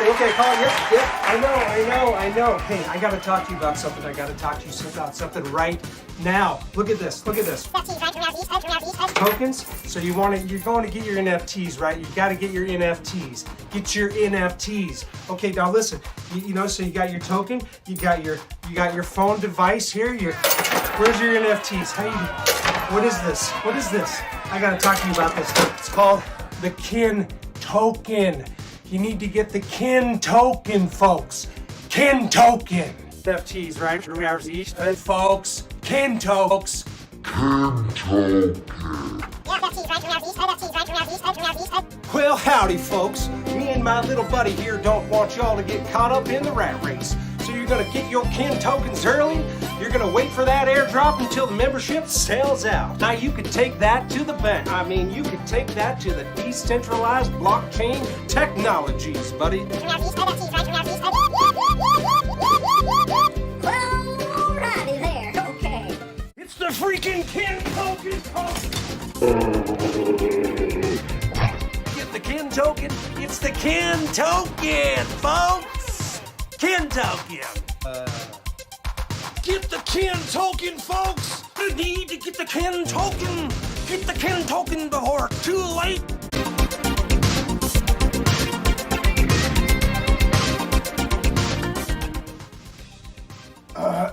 Okay, Colin, yep, I know. Hey, I gotta talk to you about something. About something right now. Look at this. Tokens. So you're going to get your NFTs, right? You got to get your NFTs. Get your NFTs. Okay, now listen. So you got your token. You got your phone device here. Where's your NFTs? What is this? I gotta talk to you about this. It's called the Kin Token. You need to get the Kin Token, folks. Kin Token. NFTs, right? 3 hours each. And folks, Kin Tokes. Kin Token. Well, howdy, folks. Me and my little buddy here don't want y'all to get caught up in the rat race. So you're gonna get your Kin Tokens early. You're gonna wait for that airdrop until the membership sells out. Now you could take that to the bank. You could take that to the decentralized blockchain technologies, buddy. Alrighty there, okay. It's the freaking Kin Token, folks. Get the Kin Token. It's the Kin Token, folks. Kin Token. Get the Kin Token, folks! You need to get the Kin Token! Get the Kin Token before it's too late!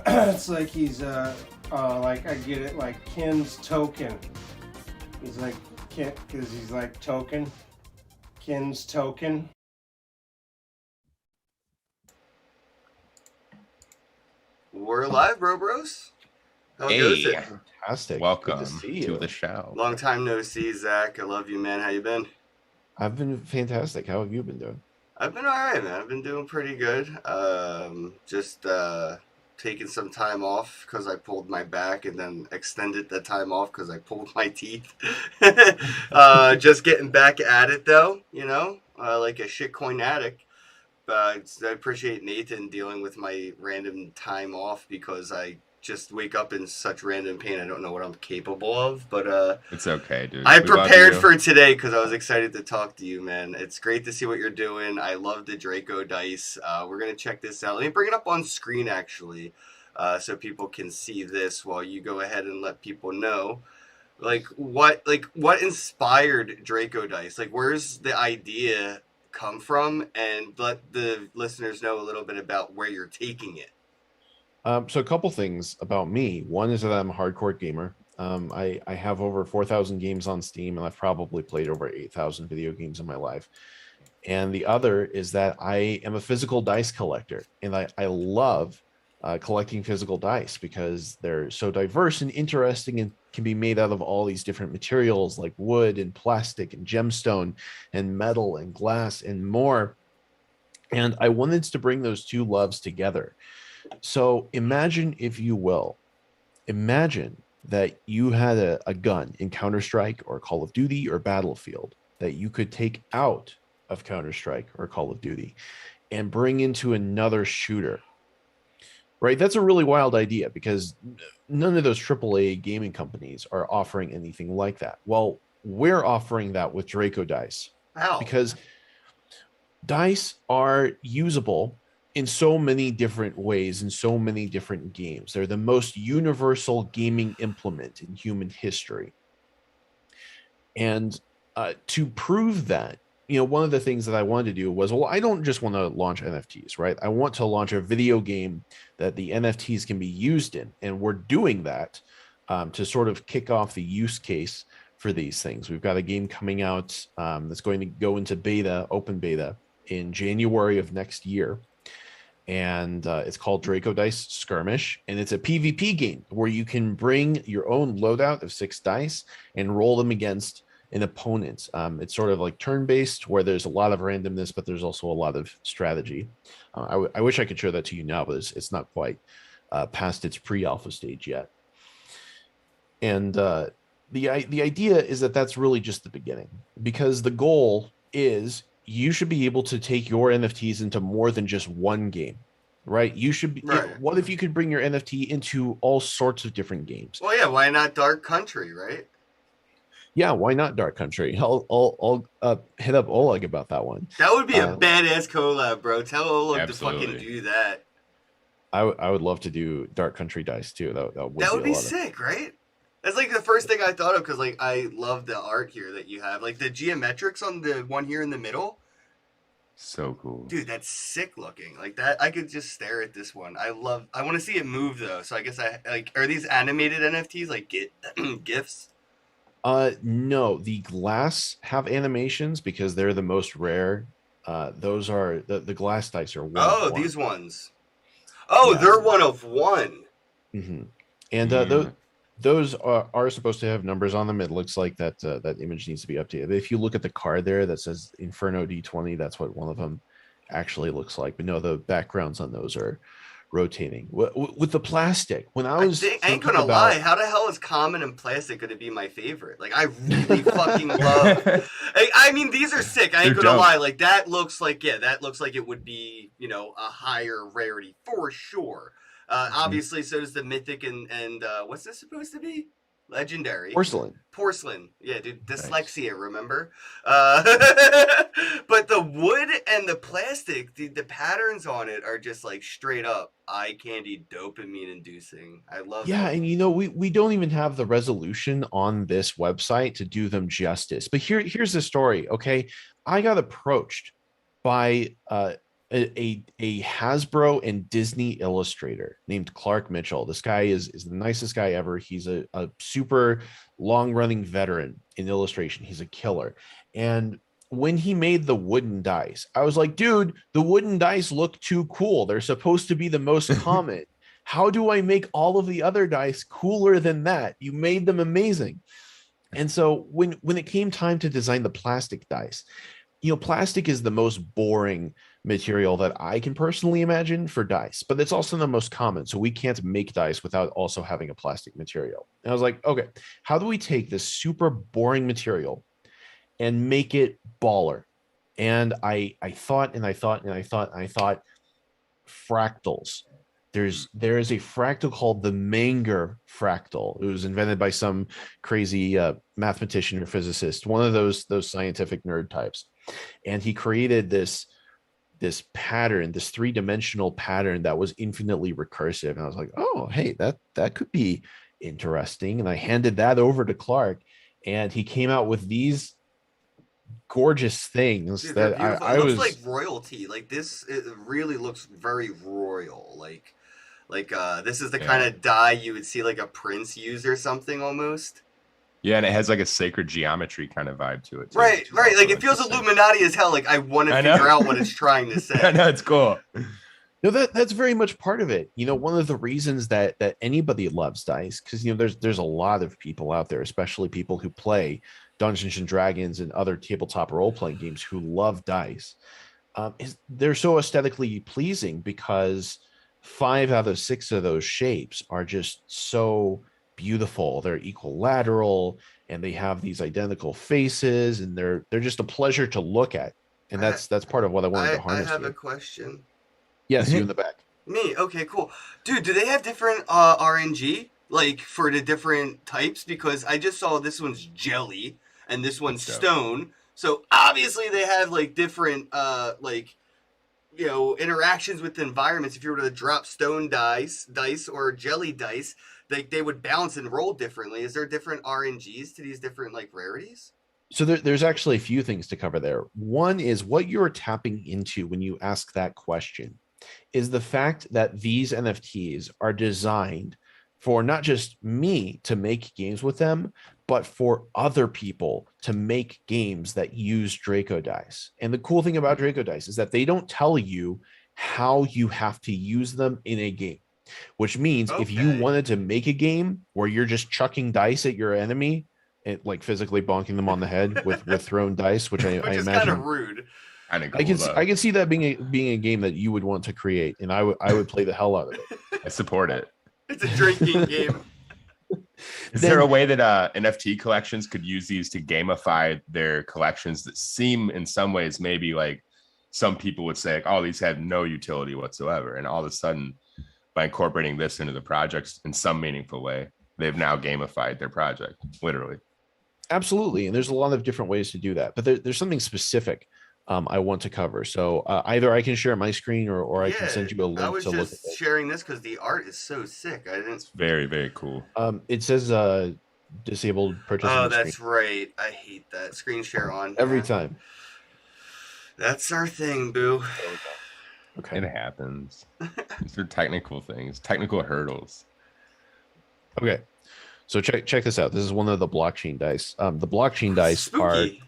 It's like he's, like, I get it, like Kin's Token. He's like, because he's like token. Kin's Token. We're live, bros. How goes it? Fantastic. Welcome to the show. Long time no see, Zach. I love you, man. How you been? I've been fantastic. How have you been doing? I've been all right, man. I've been doing pretty good. Just taking some time off because I pulled my back, and then extended the time off because I pulled my teeth. Just getting back at it, though. Like a shitcoin addict. I appreciate Nathan dealing with my random time off because I just wake up in such random pain. I don't know what I'm capable of, but it's okay, dude. I prepared for today because I was excited to talk to you, man. It's great to see what you're doing. I love the Draco dice. We're gonna check this out. Let me bring it up on screen actually, so people can see this while you go ahead and let people know. What inspired Draco dice? Like, where's the idea come from, and let the listeners know a little bit about where you're taking it. So a couple things about me. One is that I'm a hardcore gamer. I have over 4,000 games on Steam, and I've probably played over 8,000 video games in my life. And the other is that I am a physical dice collector, and I love collecting physical dice because they're so diverse and interesting and can be made out of all these different materials like wood and plastic and gemstone and metal and glass and more. And I wanted to bring those two loves together. So imagine, if you will, that you had a gun in Counter-Strike or Call of Duty or Battlefield that you could take out of Counter-Strike or Call of Duty and bring into another shooter. Right? That's a really wild idea because none of those AAA gaming companies are offering anything like that. Well, we're offering that with Draco dice. How? Because dice are usable in so many different ways in so many different games. They're the most universal gaming implement in human history. And to prove that, one of the things that I wanted to do was, I don't just want to launch NFTs, right? I want to launch a video game that the NFTs can be used in. And we're doing that to sort of kick off the use case for these things. We've got a game coming out that's going to go into open beta in January of next year. And it's called Draco Dice Skirmish. And it's a PvP game where you can bring your own loadout of 6 dice and roll them against an opponent. It's sort of like turn-based where there's a lot of randomness, but there's also a lot of strategy. I wish I could show that to you now, but it's not quite past its pre-alpha stage yet. And the idea is that that's really just the beginning, because the goal is you should be able to take your NFTs into more than just one game. Right? You should be. Right. What if you could bring your NFT into all sorts of different games? Well, yeah, why not Dark Country, right? Yeah, why not Dark Country? I'll hit up Oleg about that one. That would be a Uh, badass collab, bro. Tell Oleg to fucking Absolutely. do that. I would love to do Dark Country Dice too. That would That be would a be lot of. sick, right? That's like the first thing I thought of because like I love the art here that you have, like the geometrics on the one here in the middle. So cool. Dude, that's sick looking. Like that, I could just stare at this one. I want to see it move though. So I guess I like. Are these animated NFTs like gifs? No, the glass have animations because they're the most rare. Those are the glass dice are one Oh, of one. these ones. Oh, Yeah. they're one of one. Mm-hmm. And Yeah. those are supposed to have numbers on them. It looks like that image needs to be updated. If you look at the card there that says Inferno D20, that's what one of them actually looks like. But no, the backgrounds on those are rotating. With the plastic, when I was I ain't thinking gonna about lie. How the hell is Common and Plastic gonna be my favorite? Like, I really fucking love. I mean, these are sick. I ain't They're gonna dope. lie. Like, that looks like that looks like it would be a higher rarity for sure. Obviously, so does the Mythic and what's this supposed to be? Legendary. porcelain. Yeah, dude, Nice. dyslexia, remember? But the wood and the plastic, the patterns on it are just like straight up eye candy dopamine inducing. I love Yeah, it. and we don't even have the resolution on this website to do them justice. But here's the story. Okay, I got approached by a Hasbro and Disney illustrator named Clark Mitchell. This guy is the nicest guy ever. He's a super long running veteran in illustration. He's a killer. And when he made the wooden dice, I was like, dude, the wooden dice look too cool. They're supposed to be the most common. How do I make all of the other dice cooler than that? You made them amazing. And so when it came time to design the plastic dice, plastic is the most boring material that I can personally imagine for dice, but it's also the most common. So we can't make dice without also having a plastic material. And I was like, okay, how do we take this super boring material and make it baller? And I thought and I thought and I thought and I thought fractals. There is a fractal called the Manger Fractal. It was invented by some crazy mathematician or physicist, one of those scientific nerd types, and he created this pattern, this three-dimensional pattern that was infinitely recursive. And I was like, oh, hey, that could be interesting. And I handed that over to Clark, and he came out with these gorgeous things. Dude, that they're beautiful. I It looks was like royalty. Like this, it really looks very royal. Like this is the Yeah. kind of die you would see like a prince use or something almost. Yeah, and it has like a sacred geometry kind of vibe to it too, Right, which is right. also Like it feels interesting. Illuminati as hell. Like I want to I know. figure out what it's trying to say. I know, it's cool. No, that's very much part of it. One of the reasons that anybody loves dice, because there's a lot of people out there, especially people who play Dungeons and Dragons and other tabletop role playing games, who love dice. Is they're so aesthetically pleasing because 5 out of 6 of those shapes are just so beautiful. They're equilateral and they have these identical faces, and they're just a pleasure to look at. And that's part of what I wanted to I harness have here. a question. Yes, you in the back. Me, okay, cool. Dude, do they have different RNG like for the different types? Because I just saw this one's jelly and this one's That's dope. stone. So obviously they have like different interactions with the environments. If you were to drop stone dice or jelly dice, they would bounce and roll differently. Is there different RNGs to these different like rarities? So there's actually a few things to cover there. One is what you're tapping into when you ask that question is the fact that these NFTs are designed for not just me to make games with them, but for other people to make games that use Draco dice. And the cool thing about Draco dice is that they don't tell you how you have to use them in a game, which means if you Okay. wanted to make a game where you're just chucking dice at your enemy and like physically bonking them on the head with thrown dice, which I Which is kind imagine of rude. Kind of cool. I can see that being a game that you would want to create, and I would play the hell out of it. I support it. It's a drinking game. Is there a way that NFT collections could use these to gamify their collections that seem in some ways maybe like some people would say, like, oh, these have no utility whatsoever. And all of a sudden, by incorporating this into the projects in some meaningful way, they've now gamified their project, literally. Absolutely, and there's a lot of different ways to do that, but there's something specific I want to cover. So either I can share my screen, or I can Yeah, send you a I link was to look at just this. sharing this because the art is so sick. I didn't. It's very, very cool. It says disabled Oh, participant screen that's right. I hate that screen share on. every Yeah, time. that's our thing, boo. There we go. Okay. It happens. These are technical things, technical hurdles. Okay. So check this out. This is one of the blockchain dice. The blockchain dice are Spooky.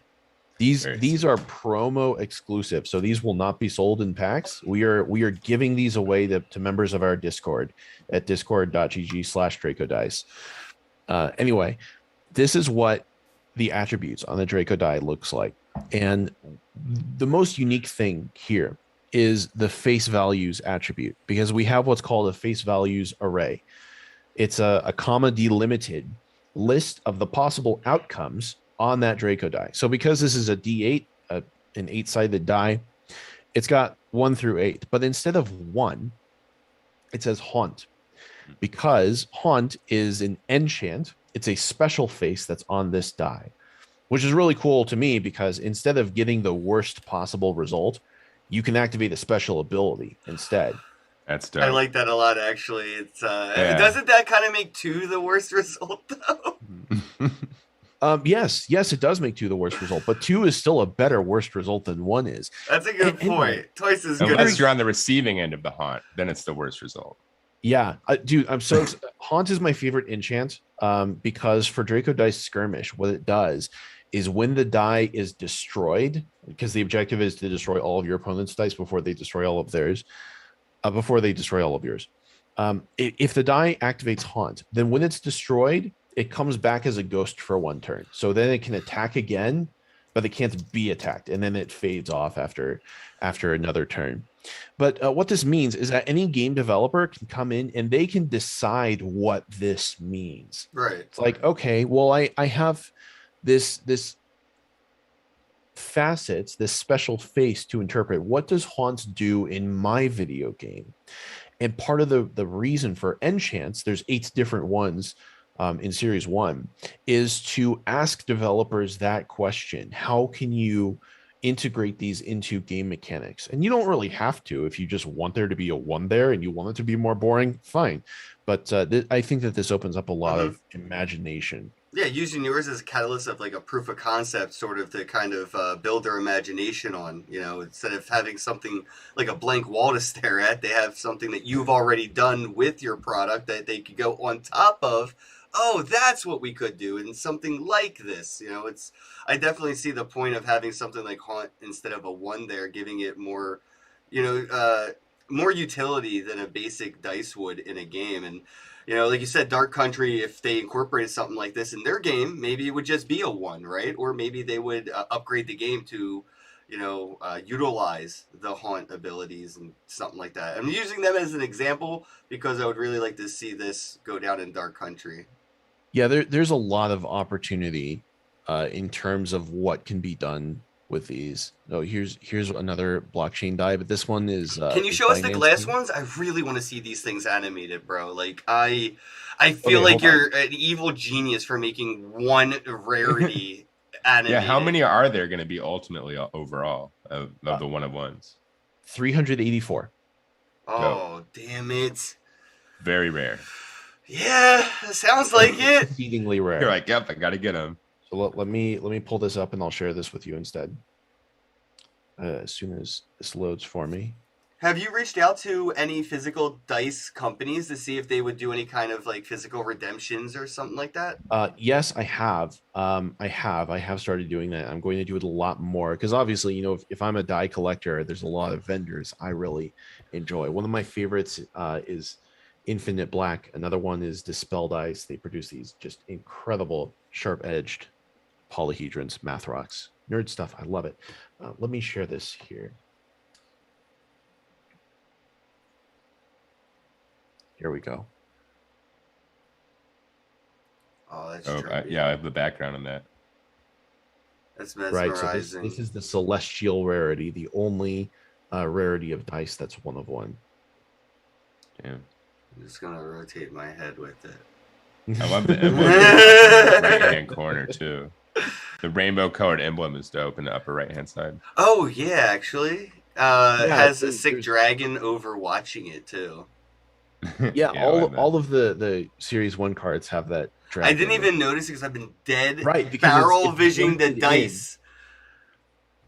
these are promo exclusive. So these will not be sold in packs. We are giving these away to members of our Discord at discord.gg/Draco Dice. Anyway, this is what the attributes on the Draco die looks like. And the most unique thing here is the face values attribute, because we have what's called a face values array. It's a comma delimited list of the possible outcomes on that Draco die. So because this is a D8, an 8-sided die, it's got 1 through 8. But instead of 1, it says haunt, because haunt is an enchant. It's a special face that's on this die, which is really cool to me, because instead of getting the worst possible result, you can activate a special ability instead. That's dope. I like that a lot, actually. It's doesn't that kind of make 2 the worst result though? Yes, it does make 2 the worst result, but 2 is still a better worst result than 1 is. That's a good point. Twice as good. Unless you're on the receiving end of the haunt, then it's the worst result. Yeah, dude, I'm so haunt is my favorite enchant, because for Draco Dice Skirmish, what it does is when the die is destroyed, because the objective is to destroy all of your opponent's dice before they destroy all of theirs, before they destroy all of yours. If the die activates haunt, then when it's destroyed, it comes back as a ghost for 1 turn. So then it can attack again, but it can't be attacked, and then it fades off after another turn. But what this means is that any game developer can come in and they can decide what this means. Right. It's like, okay, well, I have this facets, this special face to interpret. What does haunts do in my video game? And part of the reason for enchants, there's 8 different ones in series 1, is to ask developers that question. How can you integrate these into game mechanics? And you don't really have to. If you just want there to be a 1 there and you want it to be more boring, fine. But I think that this opens up a lot of imagination. Yeah, using yours as a catalyst of like a proof of concept, sort of to kind of build their imagination on, instead of having something like a blank wall to stare at, they have something that you've already done with your product that they could go on top of. Oh, that's what we could do, and something like this. I definitely see the point of having something like haunt instead of a 1 there, giving it more, more utility than a basic dice would in a game. And like you said, Dark Country, if they incorporated something like this in their game, maybe it would just be a 1, right? Or maybe they would upgrade the game to, utilize the haunt abilities and something like that. I'm using them as an example because I would really like to see this go down in Dark Country. Yeah, there's a lot of opportunity in terms of what can be done with these. Oh, here's another blockchain die, but this one is. Can you show us the glass ones? I really want to see these things animated, bro. Like I feel like you're an evil genius for making 1 rarity animated. Yeah, how many are there going to be ultimately overall of the 1 of 1s? 384. Oh, damn it! Very rare. Yeah, sounds like it. Exceedingly rare. You're like, yep, I got to get them. So let me pull this up and I'll share this with you instead. As soon as this loads for me. Have you reached out to any physical dice companies to see if they would do any kind of like physical redemptions or something like that? Yes, I have. I have started doing that. I'm going to do it a lot more because obviously, if I'm a die collector, there's a lot of vendors I really enjoy. One of my favorites is Infinite Black. Another one is Dispel Dice. They produce these just incredible sharp-edged polyhedrons, math rocks, nerd stuff. I love it. Let me share this here. Here we go. Oh, that's yeah, I have the background on that. That's mesmerizing. Right, so this is the celestial rarity, the only rarity of dice that's 1 of 1. Yeah. I'm just gonna rotate my head with it. I love the emblem in the right-hand corner too. The rainbow colored emblem is dope in the upper right hand side. Oh yeah, actually, it Yeah, has a sick there's- dragon overwatching it too. yeah, I like that. all of the Series 1 cards have that I dragon. didn't even notice because I've been dead Right, because barrel it's visioning the blended in. dice.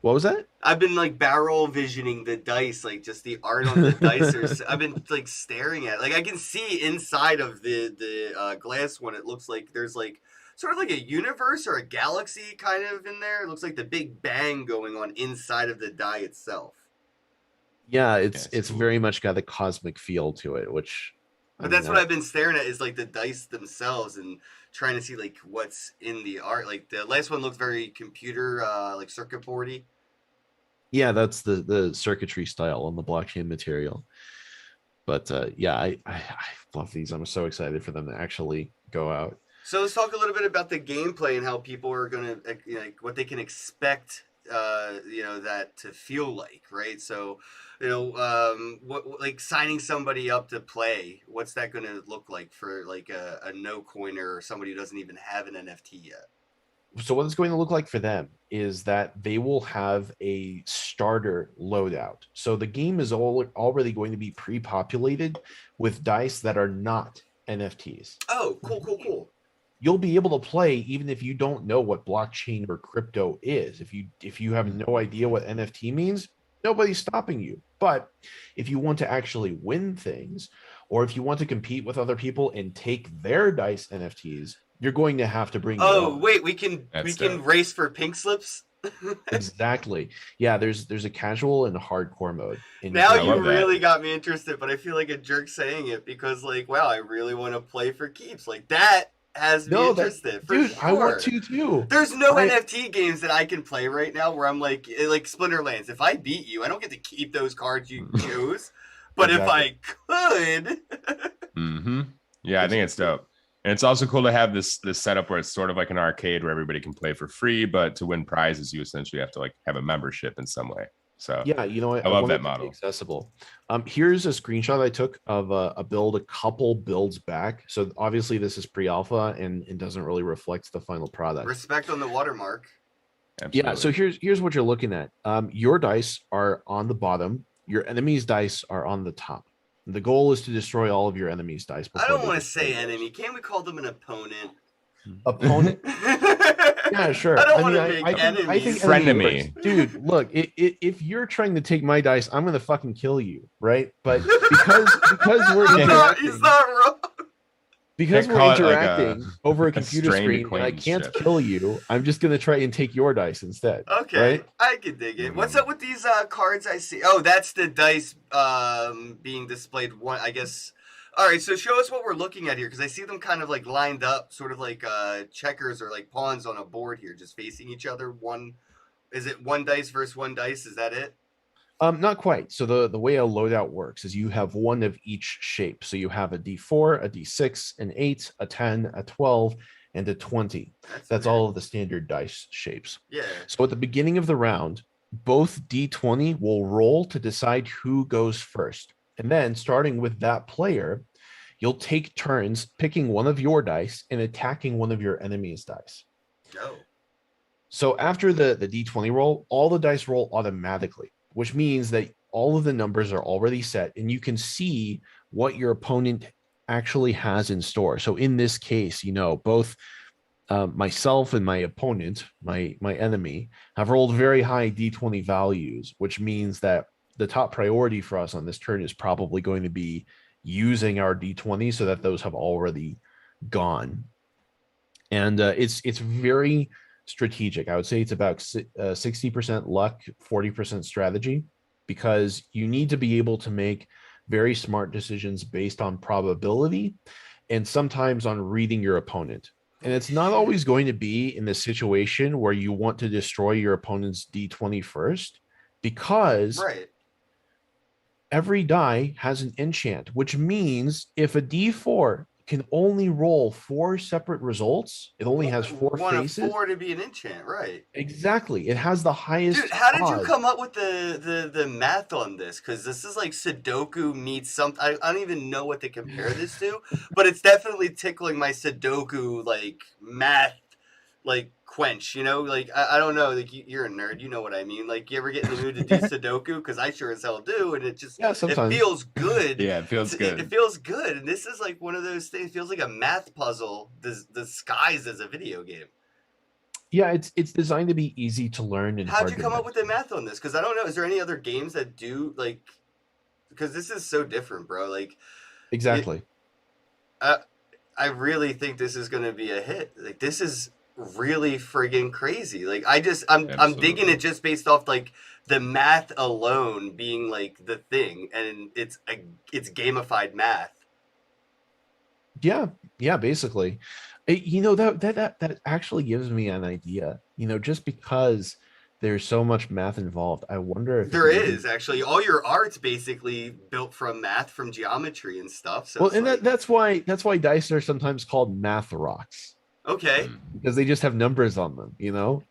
What was that? I've been like barrel visioning the dice, like just the art on the dice. I've been like staring at it. Like I can see inside of the glass one. It looks like there's like sort of like a universe or a galaxy kind of in there. It looks like the Big Bang going on inside of the die itself. Yeah, it's it's cool. very much got the cosmic feel to it, which But that's what I've been staring at is like the dice themselves and trying to see like what's in the art. Like the last one looks very computer like circuit boardy. yeah, that's the circuitry style on the blockchain material. But yeah, I love these. I'm so excited for them to actually go out. So let's talk a little bit about the gameplay and how people are gonna like what they can expect. That to feel like, right? So, what like signing somebody up to play. What's that gonna look like for like a no coiner or somebody who doesn't even have an NFT yet? So what it's going to look like for them is that they will have a starter loadout. So the game is already going to be pre-populated with dice that are not NFTs. Oh, cool. You'll be able to play even if you don't know what blockchain or crypto is. If you have no idea what NFT means, nobody's stopping you. But if you want to actually win things, or if you want to compete with other people and take their dice NFTs, you're going to have to bring. Oh wait, we can dope. race for pink slips. Exactly. Yeah, there's a casual and a hardcore mode. Now I you love that. really got me interested, but I feel like a jerk saying it because like, wow, I really want to play for keeps. Like that has me interested. Dude, sure. I want to too. There's no NFT games that I can play right now where I'm like Splinterlands. If I beat you, I don't get to keep those cards you chose. But Exactly. if I could, Mm-hmm. Yeah, I think it's dope. And it's also cool to have this setup where it's sort of like an arcade where everybody can play for free, but to win prizes, you essentially have to like have a membership in some way. So Yeah, I love that model. Accessible. Here's a screenshot I took of a build a couple builds back. So obviously this is pre-alpha and it doesn't really reflect the final product. respect on the watermark. Absolutely. Yeah, so here's what you're looking at. Your dice are on the bottom. Your enemy's dice are on the top. The goal is to destroy all of your enemy's dice. I don't want to say enemy. Can't we call them an opponent? Opponent. Yeah, sure. I don't want to make enemies. I think Frenemy. Dude, look, if you're trying to take my dice, I'm gonna fucking kill you, right? But because we're he's not wrong. because Can't we're call it like interacting over a computer strained screen and I can't acquaintanceship. kill you, I'm just gonna try and take your dice instead. Okay, Right? I can dig it. What's up with these cards I see? Oh, that's the dice being displayed. One, I guess. All right, so show us what we're looking at here because I see them kind of like lined up, sort of like checkers or like pawns on a board here, just facing each other. Is it one dice versus one dice? Is that it? Not quite. So the way a loadout works is you have one of each shape. So you have a D4, a D6, an 8, a 10, a 12, and a 20. That's weird. all of the standard dice shapes. Yeah. So at the beginning of the round, both D20 will roll to decide who goes first. And then starting with that player, you'll take turns picking one of your dice and attacking one of your enemy's dice. Oh. So after the D20 roll, all the dice roll automatically, which means that all of the numbers are already set and you can see what your opponent actually has in store. So in this case, both myself and my opponent, my enemy, have rolled very high D20 values, which means that the top priority for us on this turn is probably going to be using our D20 so that those have already gone. And it's very strategic. I would say it's about 60% luck, 40% strategy, because you need to be able to make very smart decisions based on probability and sometimes on reading your opponent. And it's not always going to be in the situation where you want to destroy your opponent's D20 first, because every die has an enchant, which means if a D4 can only roll 4 separate results, it only has 4 faces. One of 4 to be an enchant, right? Exactly. It has the highest. Dude, how did you come up with the math on this? Because this is like Sudoku meets something. I don't even know what to compare this to, but it's definitely tickling my Sudoku like math like quench, you know, like I don't know, like you're a nerd, you know what I mean, like you ever get in the mood to do Sudoku, because I sure as hell do, and it just Yeah, it sometimes. feels good. Yeah, it feels good. It feels good, and this is like one of those things. It feels like a math puzzle disguised as a video game. Yeah, it's designed to be easy to learn and How'd hard you to come up with the master. math on this? Because I don't know, is there any other games that do like, because this is so different, bro, like Exactly. I really think this is going to be a hit. Like this is really friggin' crazy. Like I'm digging Absolutely. it just based off like the math alone being like the thing, and it's gamified math. Yeah, basically. You know, that actually gives me an idea. You know, just because there's so much math involved, I wonder if it There could even. is actually all your art's basically built from math, from geometry and stuff. So Well, it's and like that's why dice are sometimes called math rocks, okay, because they just have numbers on them, you know?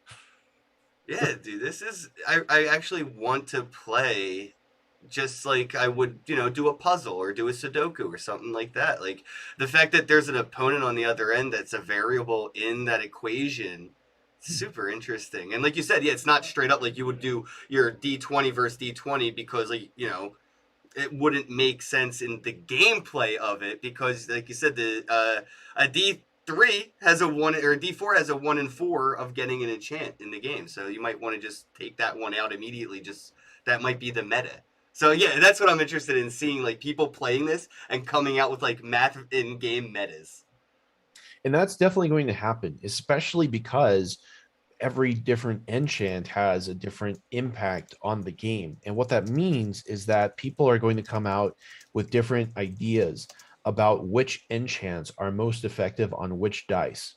yeah, dude, this is I actually want to play just like I would, you know, do a puzzle or do a Sudoku or something like that. Like the fact that there's an opponent on the other end that's a variable in that equation, super interesting. And like you said, yeah, it's not straight up like you would do your D20 versus D20 because, like, you know, it wouldn't make sense in the gameplay of it because, like you said, a D3 has a 1 or a D4 has a 1 in 4 of getting an enchant in the game. So you might want to just take that one out immediately. Just that might be the meta. So yeah, that's what I'm interested in seeing, like people playing this and coming out with like math in game metas. And that's definitely going to happen, especially because every different enchant has a different impact on the game. And what that means is that people are going to come out with different ideas about which enchants are most effective on which dice.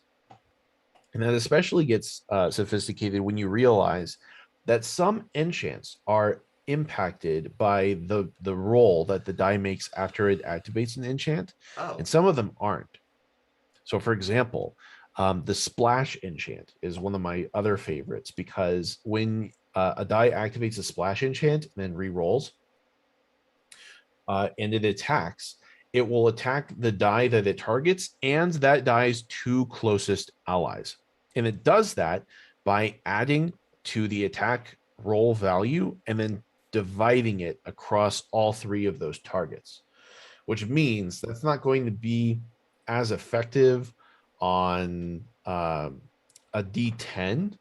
And that especially gets sophisticated when you realize that some enchants are impacted by the roll that the die makes after it activates an enchant, Oh, and some of them aren't. So, for example, the splash enchant is one of my other favorites because when a die activates a splash enchant and then re-rolls, and it attacks, it will attack the die that it targets and that die's two closest allies. And it does that by adding to the attack roll value and then dividing it across all three of those targets, which means that's not going to be as effective on a D10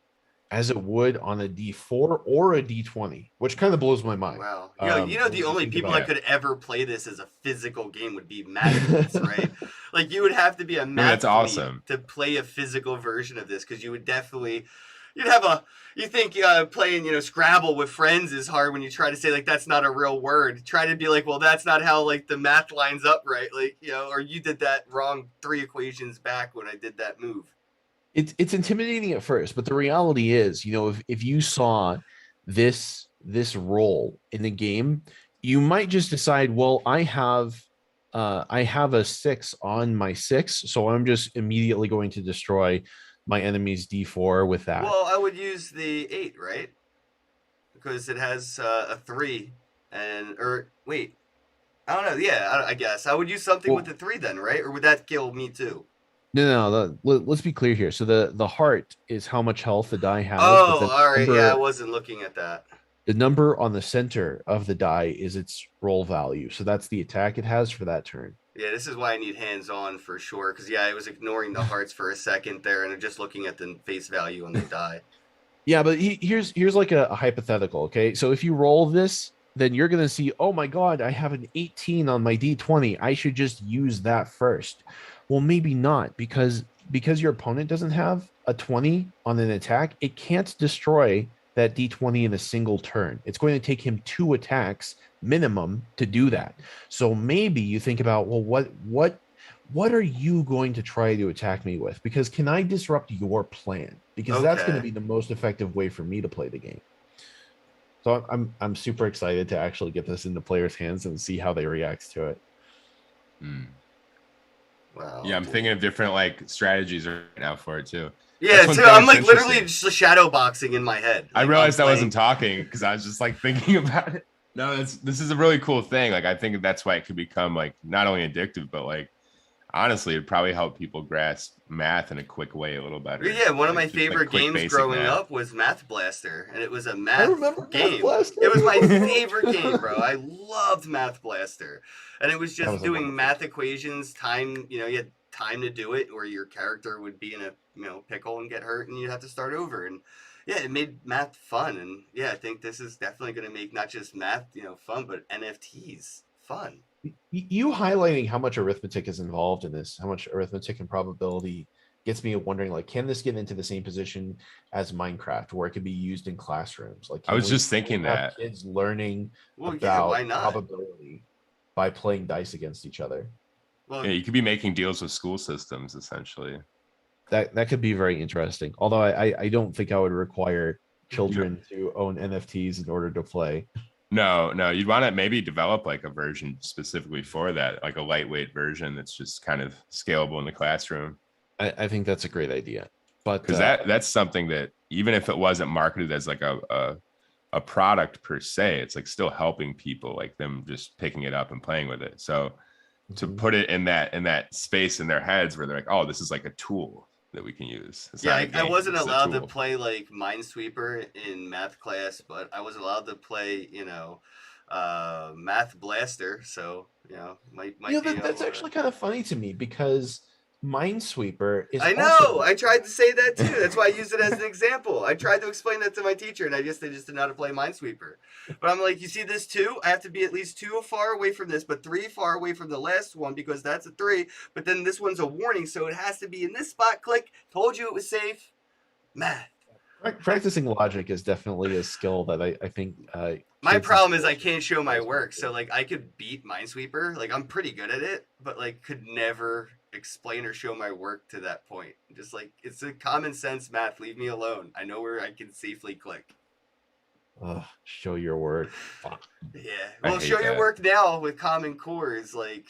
as it would on a D4 or a D20, which kind of blows my mind. wow. You know, the When you only think people about that could ever play this as a physical game would be mathletes, right? Like you would have to be a I mean, that's mathlete awesome. to play a physical version of this because you would definitely, you think playing, you know, Scrabble with friends is hard when you try to say like that's not a real word. Try to be like, well, that's not how like the math lines up, right? Like, you know, or you did that wrong 3 equations back when I did that move. it's intimidating at first, but the reality is, you know, if you saw this role in the game, you might just decide, well, I have a 6 on my 6, so I'm just immediately going to destroy my enemy's D4 with that. Well, I would use the 8, right? Because it has a 3 or wait, I don't know. Yeah, I guess I would use something Well, with the 3 then, right? Or would that kill me too? let's be clear here. So the heart is how much health the die has, but Oh, then all right. Yeah, I wasn't looking at that. the number on the center of the die is its roll value. So that's the attack it has for that turn. Yeah, this is why I need hands-on for sure. Because yeah, I was ignoring the hearts for a second there, and just looking at the face value on the die. Yeah, but here's like a hypothetical. Okay, so if you roll this, then you're gonna see, oh my god, I have an 18 on my D20. I should just use that first. Well, maybe not, because your opponent doesn't have a 20 on an attack. It can't destroy that D20 in a single turn. It's going to take him 2 attacks minimum to do that. So maybe you think about, well, what are you going to try to attack me with? Because can I disrupt your plan? Because that's going to be the most effective way for me to play the game. So I'm super excited to actually get this into players' hands and see how they react to it. Wow. Yeah, I'm thinking of different like strategies right now for it too. Yeah, too. I'm like literally just shadow boxing in my head. Like, I realized I wasn't talking because I was just like thinking about it. No, this is a really cool thing. Like I think that's why it could become like not only addictive, but like honestly, it'd probably help people grasp math in a quick way a little better. Yeah, one of my Like, just, like, favorite quick games basic growing math. up was Math Blaster, and it was a I math remember Math game. Blaster. It was my favorite game, bro. I loved Math Blaster, and it was That just was a doing wonderful math equations. Time, you had time to do it, or your character would be in a pickle and get hurt, and you'd have to start over. And yeah, it made math fun. And yeah, I think this is definitely going to make not just math, fun, but NFTs fun. You highlighting how much arithmetic is involved in this, how much arithmetic and probability gets me wondering, like, can this get into the same position as Minecraft, where it can be used in classrooms? Like, I was just thinking have that. kids learning Well, yeah, about why not? probability by playing dice against each other? Well, Yeah, you could be making deals with school systems essentially. That could be very interesting. Although I don't think I would require children to own NFTs in order to play. No, you'd want to maybe develop like a version specifically for that, like a lightweight version that's just kind of scalable in the classroom. I think that's a great idea. But Because that's something that even if it wasn't marketed as like a product per se, it's like still helping people, like them just picking it up and playing with it. So to put it in that space in their heads where they're like, oh, this is like a tool that we can use. It's not a I game, wasn't it's a allowed to tool. play like Minesweeper in math class, but I was allowed to play, Math Blaster. So, might be. That's actually kind of funny to me, because Minesweeper is I know. also I tried to say that too. That's why I used it as an example. I tried to explain that to my teacher, and they just didn't know how to play Minesweeper. But I'm like, you see this 2? I have to be at least 2 far away from this, but 3 far away from the last one because that's a 3. But then this one's a warning, so it has to be in this spot. Click. Told you it was safe. Math. practicing logic is definitely a skill that I think My kids problem in is I schools can't show my should work. do. So like I could beat Minesweeper. Like I'm pretty good at it, but like could never explain or show my work to that point. Just like it's a common sense math. Leave me alone. I know where I can safely click. Show your work. Fuck. Yeah. I Well, hate show your that. work now with Common Core is like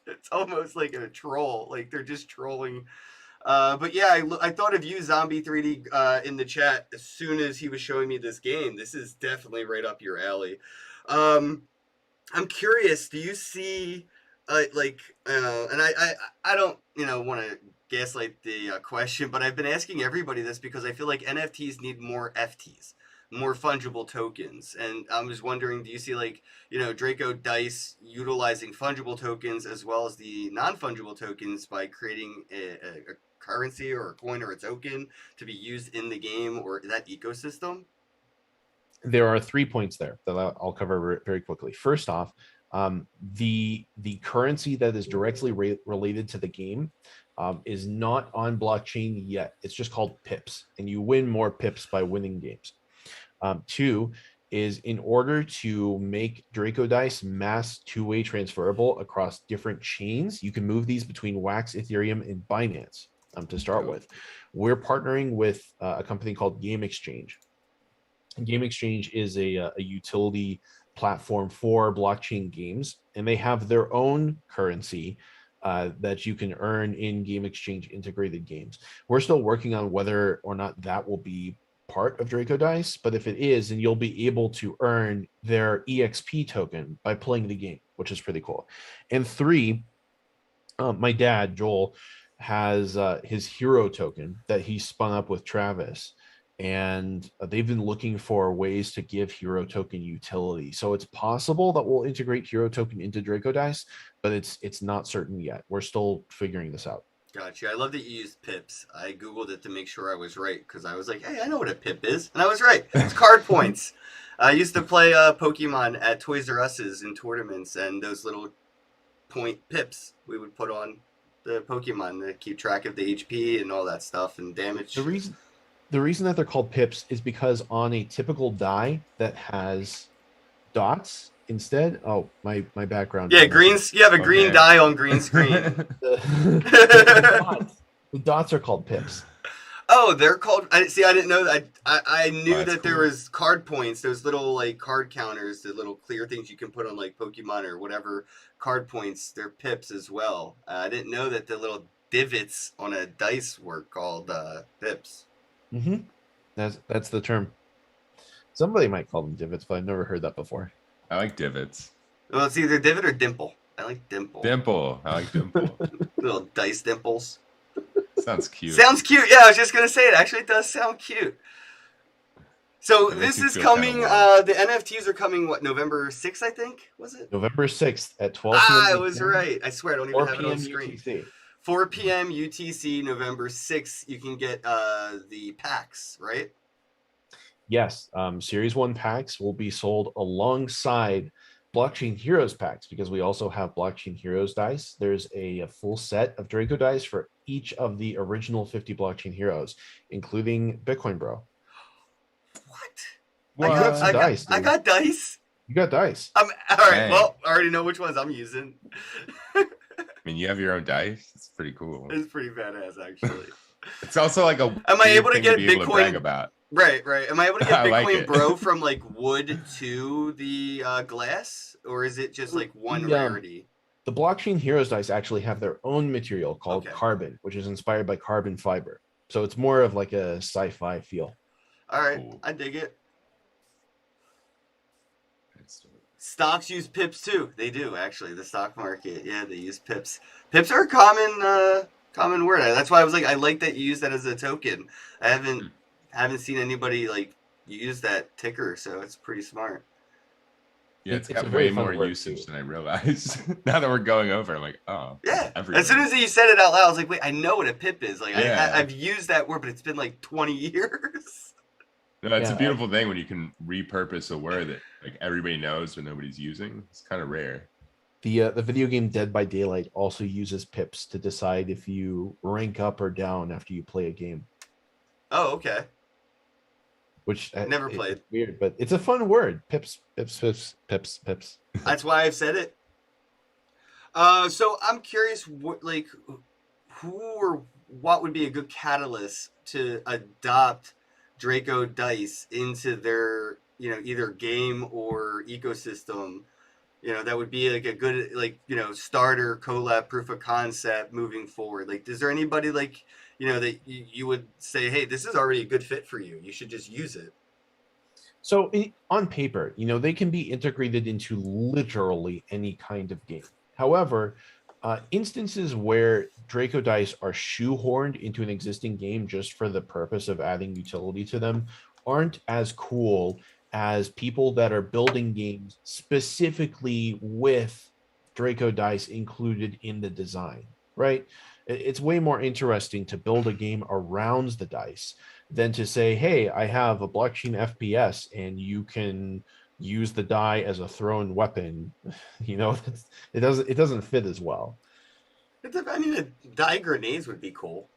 it's almost like a troll. Like they're just trolling. But yeah, I thought of you, Zombie 3D, in the chat as soon as he was showing me this game. This is definitely right up your alley. I'm curious. Do you see, and I don't, want to gaslight the question, but I've been asking everybody this because I feel like NFTs need more FTs, more fungible tokens, and I was wondering, do you see like, Draco Dice utilizing fungible tokens as well as the non-fungible tokens by creating a currency or a coin or a token to be used in the game or that ecosystem? There are 3 points there that I'll cover very quickly. First off, the currency that is directly related to the game is not on blockchain yet. It's just called pips, and you win more pips by winning games. 2 is, in order to make Draco Dice mass two-way transferable across different chains, you can move these between Wax, Ethereum, and Binance. To start with, we're partnering with a company called Game Exchange. Game Exchange is a utility platform for blockchain games, and they have their own currency that you can earn in Game Exchange integrated games. We're still working on whether or not that will be part of Draco Dice, but if it is, then you'll be able to earn their EXP token by playing the game, which is pretty cool. And 3, my dad, Joel, has his hero token that he spun up with Travis, and they've been looking for ways to give hero token utility. So it's possible that we'll integrate hero token into Draco Dice, but it's not certain yet. We're still figuring this out. Gotcha. I love that you used pips. I Googled it to make sure I was right because I was like, hey, I know what a pip is. And I was right. It's card points. I used to play Pokemon at Toys R Us's in tournaments, and those little point pips we would put on the Pokemon to keep track of the HP and all that stuff and damage. The reason that they're called pips is because on a typical die that has dots instead. Oh, my background. Yeah, greens. You have a green die on green screen. The dots are called pips. Oh, they're called. I didn't know that. I knew that there cool. was card points. Those little like card counters, the little clear things you can put on like Pokemon or whatever card points. They're pips as well. I didn't know that the little divots on a dice were called pips. Mm-hmm. That's the term. Somebody might call them divots, but I've never heard that before. I like divots. Well, it's either divot or dimple. I like dimple. Dimple. I like dimple. Little dice dimples. Sounds cute. Sounds cute. Yeah, I was just gonna say it. Actually, does sound cute. So It makes this me is feel coming. kinda warm. The NFTs are coming. What, November 6th? I think, was it? November 6th at 12 p.m. I was Eastern, right. I swear, I don't even 4 have it on p.m. screen. UTC. 4 p.m. UTC, November 6th. You can get the packs, right? Yes, Series 1 packs will be sold alongside Blockchain Heroes packs because we also have Blockchain Heroes dice. There's a full set of Draco dice for each of the original 50 Blockchain Heroes, including Bitcoin Bro. What? You got some dice, I dude. got dice. You got dice. All right. Dang. Well, I already know which ones I'm using. I mean, you have your own dice. It's pretty cool. It's pretty badass, actually. It's also like a Am I weird able to thing get be able to Bitcoin? brag about. Right. Am I able to get I like Bitcoin it. Bro from like wood to the glass, or is it just like one rarity? The Blockchain Heroes dice actually have their own material called Okay. carbon, which is inspired by carbon fiber. So it's more of like a sci-fi feel. All right, Cool. I dig it. Stocks use pips too. They do, actually. The stock market, yeah, they use pips. Pips are a common word. That's why I was like, I like that you use that as a token. I haven't seen anybody like use that ticker, so it's pretty smart. Yeah, it's It's a got very way fun more word, usage too. than I realized. Now that we're going over, I'm like, oh, Yeah. everywhere. As soon as you said it out loud, I was like, wait, I know what a pip is. Like, Yeah. I've used that word, but it's been like 20 years. No, it's Yeah, a beautiful thing when you can repurpose a word that like everybody knows but nobody's using. It's kind of rare. The video game Dead by Daylight also uses pips to decide if you rank up or down after you play a game, Oh, okay. which Never played. It's weird, but it's a fun word. Pips. That's why I've said it. So I'm curious, who or what would be a good catalyst to adopt Draco dice into their, either game or ecosystem? That would be like a good, starter collab proof of concept moving forward. Like, is there anybody that you would say, hey, this is already a good fit for you. You should just use it. So on paper, they can be integrated into literally any kind of game. However, instances where Draco dice are shoehorned into an existing game just for the purpose of adding utility to them aren't as cool as people that are building games specifically with Draco dice included in the design, right? It's way more interesting to build a game around the dice than to say, hey, I have a blockchain FPS and you can use the die as a thrown weapon. It doesn't fit as well. The die grenades would be cool.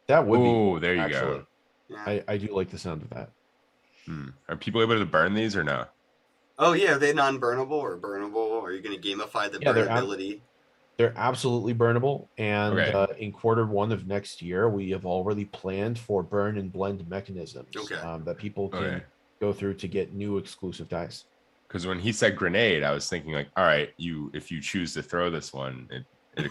That would be Oh, cool, there you actually. go. Yeah. I do like the sound of that. Are people able to burn these or no? Oh yeah, are they non-burnable or burnable? Are you going to gamify the burnability? They're absolutely burnable, and Okay. in quarter 1 of next year, we have already planned for burn and blend mechanisms that people can go through to get new exclusive dice. Because when he said grenade, I was thinking like, all right, if you choose to throw this one, it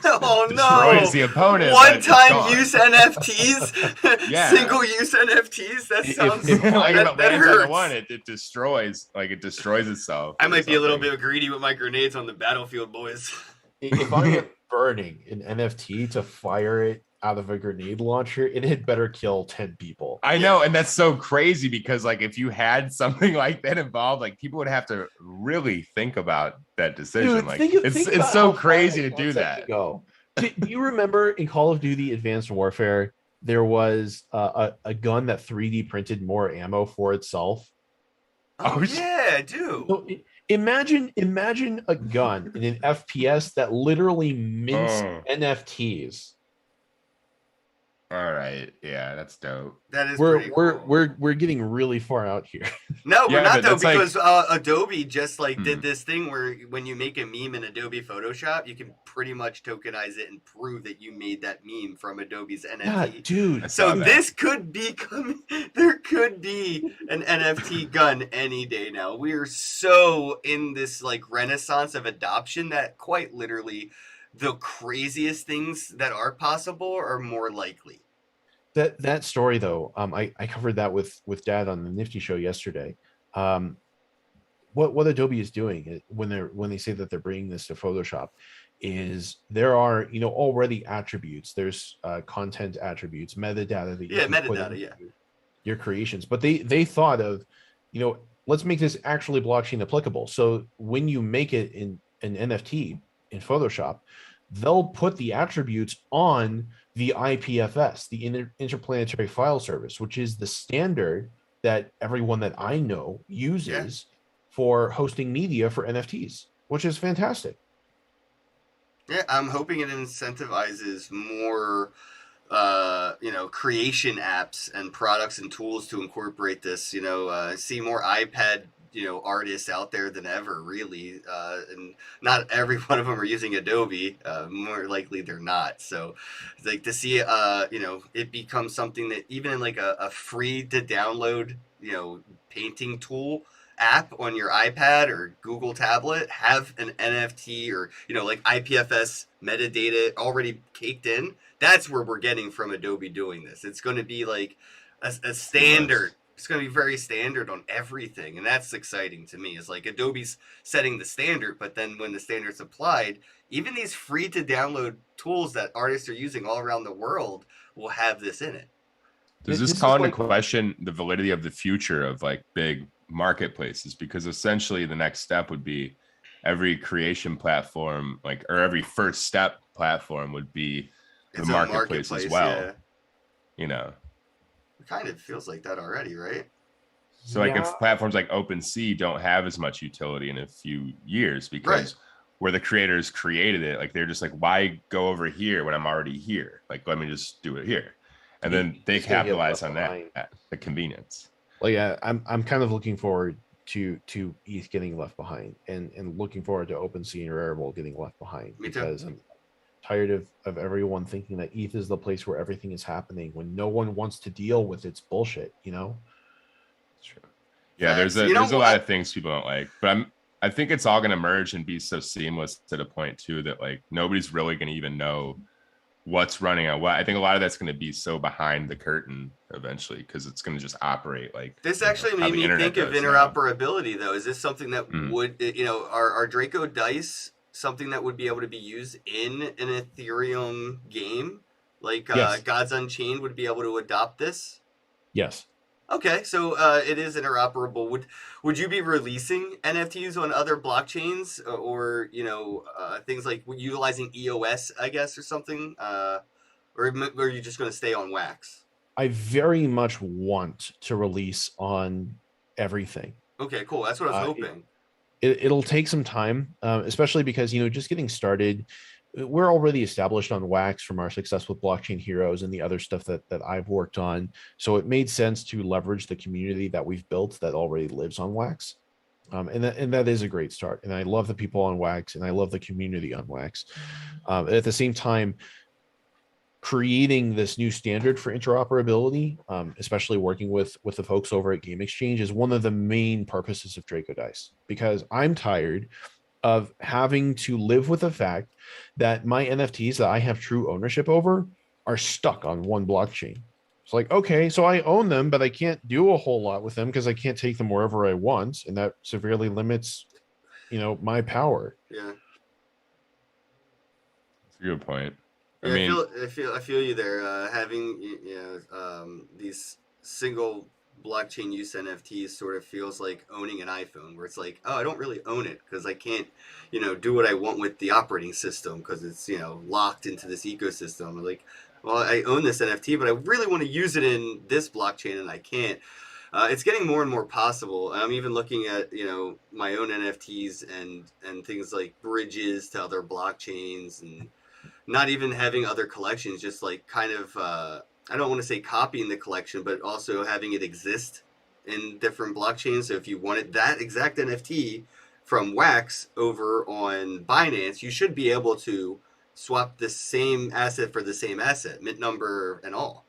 Oh, destroys no. the opponent. One-time use NFTs, Yeah. single-use NFTs. That sounds like if it that lands on the hurts. one, it destroys itself. I or might be a little something. bit greedy with my grenades on the battlefield, boys. If I am burning an NFT to fire it out of a grenade launcher, it had better kill 10 people. I know, and that's so crazy because like if you had something like that involved, like people would have to really think about that decision. Dude, like think it's about so how far crazy that to do concept that. could go. Do you remember in Call of Duty Advanced Warfare, there was a gun that 3D printed more ammo for itself? Oh, Oh, yeah, I do. So imagine a gun in an FPS that literally mints NFTs. All right, yeah, that's dope. That is pretty cool. We're getting really far out here. No, we're Yeah, not but though, that's like- because Adobe just did this thing where when you make a meme in Adobe Photoshop, you can pretty much tokenize it and prove that you made that meme from Adobe's NFT. Yeah, dude. So this could be there could be an NFT gun any day now. We're so in this renaissance of adoption that quite literally the craziest things that are possible are more likely. That story though, I covered that with Dad on the Nifty show yesterday. What Adobe is doing when they say that they're bringing this to Photoshop is there are, you know, already attributes. There's content attributes, metadata that you Yeah, can put metadata. into Yeah. your creations. But they thought of, you know, let's make this actually blockchain applicable. So when you make it in an NFT in Photoshop, they'll put the attributes on the IPFS, the Interplanetary File Service, which is the standard that everyone that I know uses for hosting media for NFTs, which is fantastic. Yeah, I'm hoping it incentivizes more, creation apps and products and tools to incorporate this. See more iPad, artists out there than ever, really. And not every one of them are using Adobe. More likely they're not. So, it's like to see, it become something that even in like a free to download, painting tool app on your iPad or Google tablet have an NFT or like IPFS metadata already caked in. That's where we're getting from Adobe doing this. It's going to be like a standard. It's going to be very standard on everything, and that's exciting to me. It's like Adobe's setting the standard, but then when the standard's applied, even these free to download tools that artists are using all around the world will have this in it. Does this call into question the validity of the future of like big marketplaces? Because essentially the next step would be every creation platform, like, or every first step platform would be the marketplace as well. Yeah. It kind of feels like that already, right? So like if platforms like OpenSea don't have as much utility in a few years because where the creators created it, like they're just like, why go over here when I'm already here? Like, let me just do it here. And then they capitalize on that, the convenience. Well, yeah, I'm kind of looking forward to ETH getting left behind and looking forward to OpenSea and Rarible getting left behind. Me because too. I'm tired of everyone thinking that ETH is the place where everything is happening when no one wants to deal with its bullshit, That's true. Yeah, there's a lot of things people don't like, but I think it's all going to merge and be so seamless to the point too that like nobody's really going to even know what's running on what. I think a lot of that's going to be so behind the curtain eventually because it's going to just operate like this. Actually made me think of interoperability though. Is this something that would, are Draco dice something that would be able to be used in an Ethereum game? Like Gods Unchained would be able to adopt this? Yes. Okay, so it is interoperable. Would you be releasing NFTs on other blockchains or things like utilizing EOS, I guess, or something? Or are you just going to stay on Wax? I very much want to release on everything. Okay, cool. That's what I was hoping. It'll take some time, especially because just getting started. We're already established on Wax from our success with Blockchain Heroes and the other stuff that I've worked on. So it made sense to leverage the community that we've built that already lives on Wax. And that is a great start. And I love the people on Wax and I love the community on Wax. At the same time, creating this new standard for interoperability, especially working with the folks over at Game Exchange, is one of the main purposes of Draco Dice, because I'm tired of having to live with the fact that my NFTs that I have true ownership over are stuck on one blockchain. It's like, okay, so I own them, but I can't do a whole lot with them because I can't take them wherever I want, and that severely limits, my power. Yeah, that's a good point. Yeah, I feel you there. Having these single blockchain use NFTs sort of feels like owning an iPhone, where it's like, oh, I don't really own it because I can't, do what I want with the operating system because it's, locked into this ecosystem. I'm like, well, I own this NFT, but I really want to use it in this blockchain and I can't. It's getting more and more possible. I'm even looking at, my own NFTs and things like bridges to other blockchains and not even having other collections, just like kind of, I don't want to say copying the collection, but also having it exist in different blockchains. So if you wanted that exact NFT from Wax over on Binance, you should be able to swap the same asset for the same asset, mint number and all.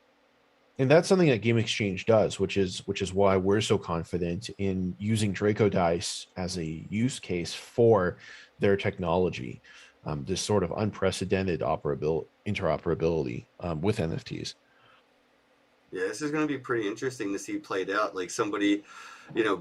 And that's something that Game Exchange does, which is why we're so confident in using Draco Dice as a use case for their technology. This sort of unprecedented interoperability with NFTs. Yeah, this is going to be pretty interesting to see played out. Like somebody,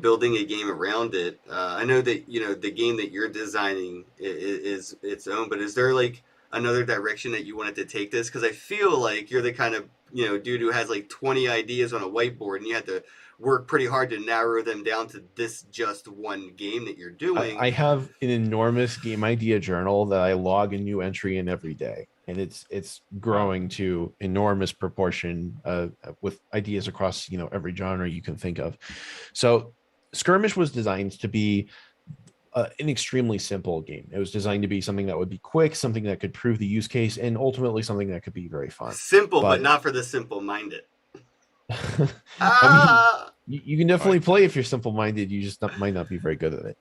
building a game around it. I know that the game that you're designing is its own, but is there like another direction that you wanted to take this? Because I feel like you're the kind of dude who has like 20 ideas on a whiteboard, and you had to work pretty hard to narrow them down to this just one game that you're doing. I have an enormous game idea journal that I log a new entry in every day, and it's growing to enormous proportion with ideas across every genre you can think of. So Skirmish was designed to be an extremely simple game. It was designed to be something that would be quick, something that could prove the use case, and ultimately something that could be very fun. Simple, but not for the simple-minded. I mean, you can definitely play if you're simple-minded. You just might not be very good at it.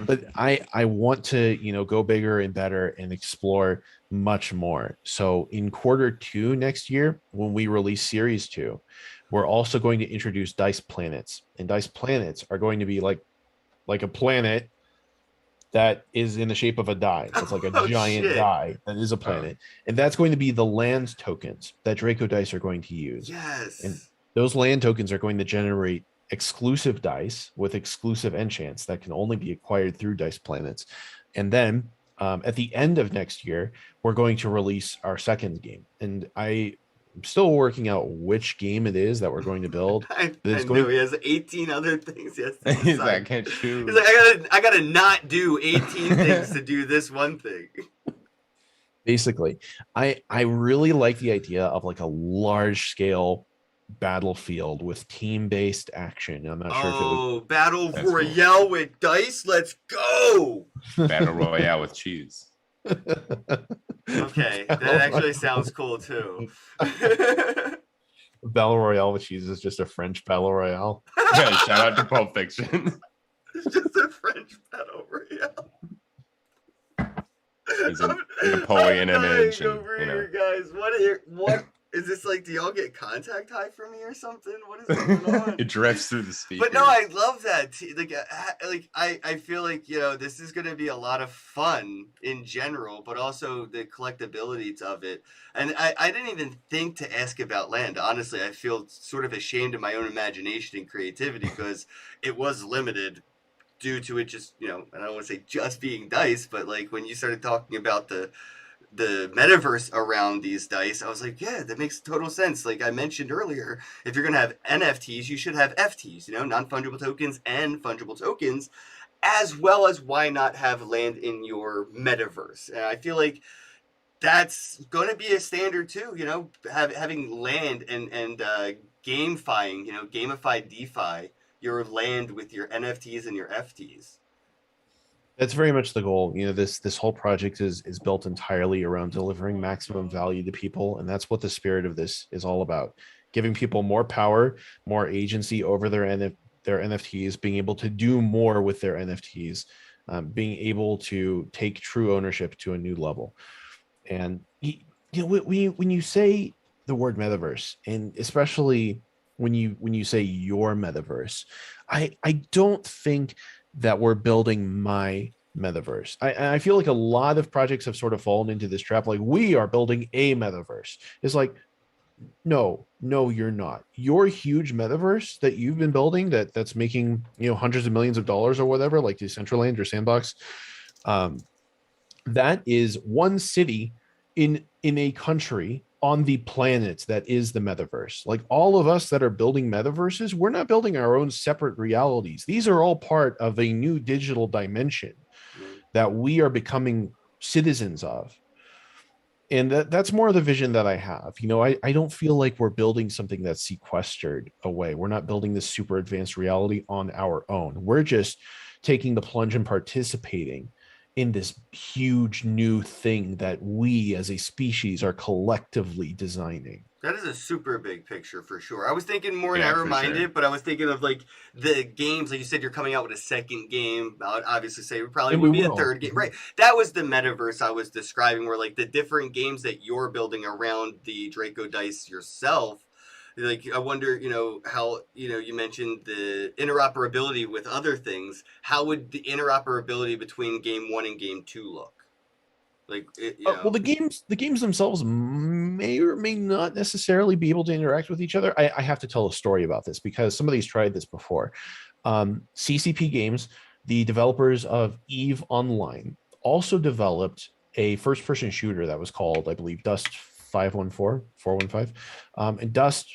But I want to go bigger and better and explore much more. So in Q2 next year, when we release Series 2, we're also going to introduce Dice Planets, and Dice Planets are going to be like a planet that is in the shape of a die. It's like a giant die that is a planet. And that's going to be the land tokens that Draco Dice are going to use. Yes. And those land tokens are going to generate exclusive dice with exclusive enchants that can only be acquired through Dice Planets. And then at the end of next year, we're going to release our second game. And I'm still working out which game it is that we're going to build. I know he has 18 other things. He's like, I can't choose. He's like, I gotta not do 18 things to do this one thing. Basically, I really like the idea of like a large scale battlefield with team-based action. I'm not sure if it would... Battle Royale with dice. Let's go. Battle Royale with cheese. Okay, that actually sounds cool too. Battle Royale with cheese is just a French battle royale. Yeah, shout out to Pulp Fiction. It's just a French battle royale. There's a Napoleon image, and over here, guys. What is this like? Do y'all get contact high from me or something? What is going on? It drifts through the speakers. But no, I love that. I feel like this is going to be a lot of fun in general, but also the collectability of it. And I didn't even think to ask about land. Honestly, I feel sort of ashamed of my own imagination and creativity because it was limited due to it just and I don't want to say just being dice, but like when you started talking about the metaverse around these dice, I was like, yeah, that makes total sense. Like I mentioned earlier, if you're going to have NFTs, you should have FTs, non-fungible tokens and fungible tokens, as well as why not have land in your metaverse. And I feel like that's going to be a standard too, having land and gamifying, gamified DeFi, your land with your NFTs and your FTs. That's very much the goal. This whole project is built entirely around delivering maximum value to people, and that's what the spirit of this is all about. Giving people more power, more agency over their NFTs, being able to do more with their NFTs, being able to take true ownership to a new level. And when you say the word metaverse, and especially when you say your metaverse, I don't think that we're building my metaverse. I feel like a lot of projects have sort of fallen into this trap. Like, we are building a metaverse. It's like, no, you're not. Your huge metaverse that you've been building that's making hundreds of millions of dollars or whatever, like Decentraland or Sandbox, that is one city in a country on the planet that is the metaverse. Like, all of us that are building metaverses, we're not building our own separate realities. These are all part of a new digital dimension that we are becoming citizens of. And that's more of the vision that I have. I don't feel like we're building something that's sequestered away. We're not building this super advanced reality on our own. We're just taking the plunge and participating in this huge new thing that we as a species are collectively designing. That is a super big picture for sure. I was thinking more narrow-minded, but I was thinking of like the games. Like you said, you're coming out with a second game. I would obviously say it probably would be a third game. Right. That was the metaverse I was describing, where like the different games that you're building around the Draco Dice yourself. Like, I wonder, how, you mentioned the interoperability with other things. How would the interoperability between game 1 and game 2 look? Like, well, the games themselves may may or may not necessarily be able to interact with each other. I have to tell a story about this because somebody's tried this before. CCP Games, the developers of EVE Online, also developed a first-person shooter that was called, I believe, Dust 415. And Dust,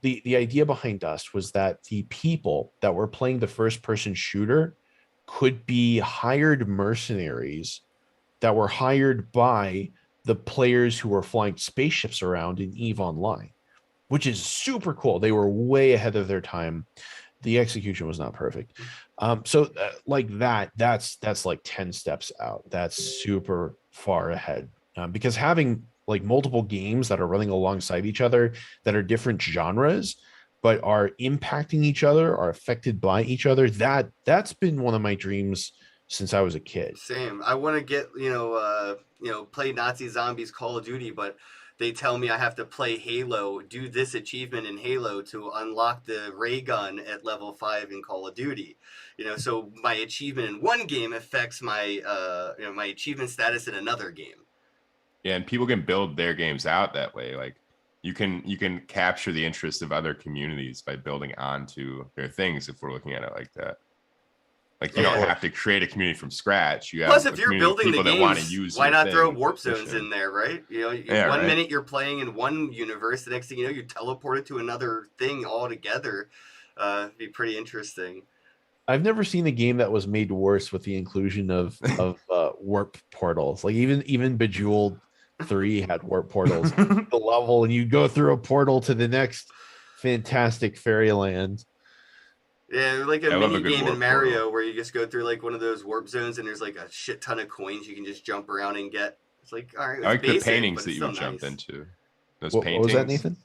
the idea behind Dust was that the people that were playing the first-person shooter could be hired mercenaries that were hired by the players who were flying spaceships around in EVE Online, which is super cool. They were way ahead of their time. The execution was not perfect. Like that's like 10 steps out. That's super far ahead. Because having like multiple games that are running alongside each other that are different genres but are impacting each other, are affected by each other, that's been one of my dreams since I was a kid. Same. I want to get, play Nazi Zombies Call of Duty, but they tell me I have to play Halo, do this achievement in Halo to unlock the ray gun at level 5 in Call of Duty. So my achievement in one game affects my my achievement status in another game. Yeah, and people can build their games out that way. Like you can capture the interest of other communities by building onto their things if we're looking at it like that. Like you don't have to create a community from scratch. You have Plus, if you're building the games, why not throw warp zones in there, right? One minute you're playing in one universe, the next thing you know, you teleport it to another thing altogether. It'd be pretty interesting. I've never seen a game that was made worse with the inclusion of warp portals. Like even Bejeweled 3 had warp portals. The level, and you go through a portal to the next fantastic fairyland. Yeah, like a mini game in Mario where you just go through like one of those warp zones and there's like a shit ton of coins you can just jump around and get. It's like, all right, I like basic, the paintings that you would jump into. Those paintings. What was that, Nathan?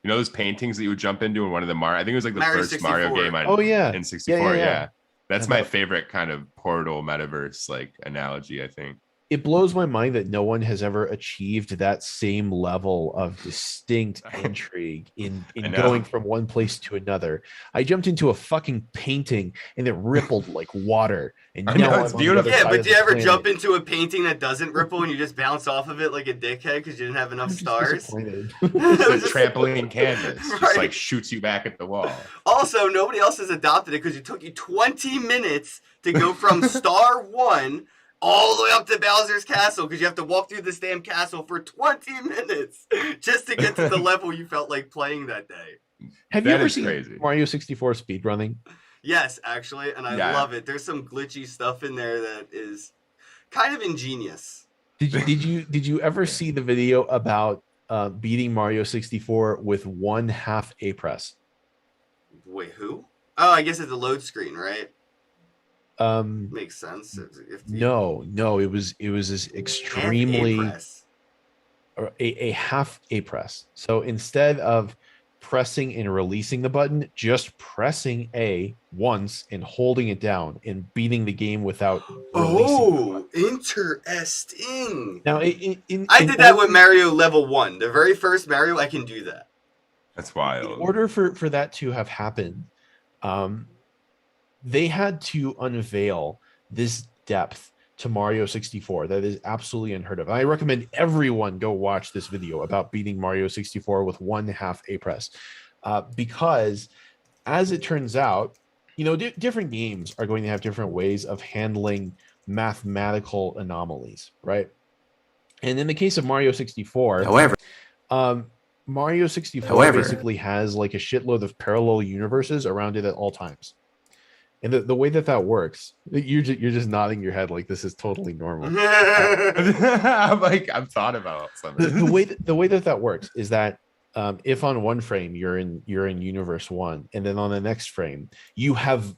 You know those paintings that you would jump into in one of the Mario? I think it was like the Mario first 64. Mario game on N64. Yeah. That's my favorite kind of portal metaverse like analogy, I think. It blows my mind that no one has ever achieved that same level of distinct intrigue in going from one place to another. I jumped into a fucking painting and it rippled like water. And now it's beautiful. Yeah, but do you ever jump into a painting that doesn't ripple and you just bounce off of it like a dickhead because you didn't have enough stars? It's a trampoline canvas. Just like shoots you back at the wall. Also, nobody else has adopted it because it took you 20 minutes to go from star 1 all the way up to Bowser's castle because you have to walk through this damn castle for 20 minutes just to get to the level you felt like playing that day. Have you ever seen Mario 64 speedrunning? Yes, actually, and I love it. There's some glitchy stuff in there that is kind of ingenious. Did you ever see the video about beating Mario 64 with 1/2 A press? Wait, who? Oh, I guess it's a load screen, right? Makes sense. No, it was this extremely a half A press. So instead of pressing and releasing the button, just pressing A once and holding it down and beating the game without releasing interesting. Now I did that with Mario level 1. The very first Mario, I can do that. That's wild. In order for that to have happened, they had to unveil this depth to Mario 64 that is absolutely unheard of. I recommend everyone go watch this video about beating Mario 64 with 1/2 A press, because as it turns out, different games are going to have different ways of handling mathematical anomalies, right? And in the case of Mario 64, Mario 64 basically has like a shitload of parallel universes around it at all times. And the way that works, you're just nodding your head like this is totally normal. I've thought about something. The way that works is that if on one frame you're in universe 1, and then on the next frame you have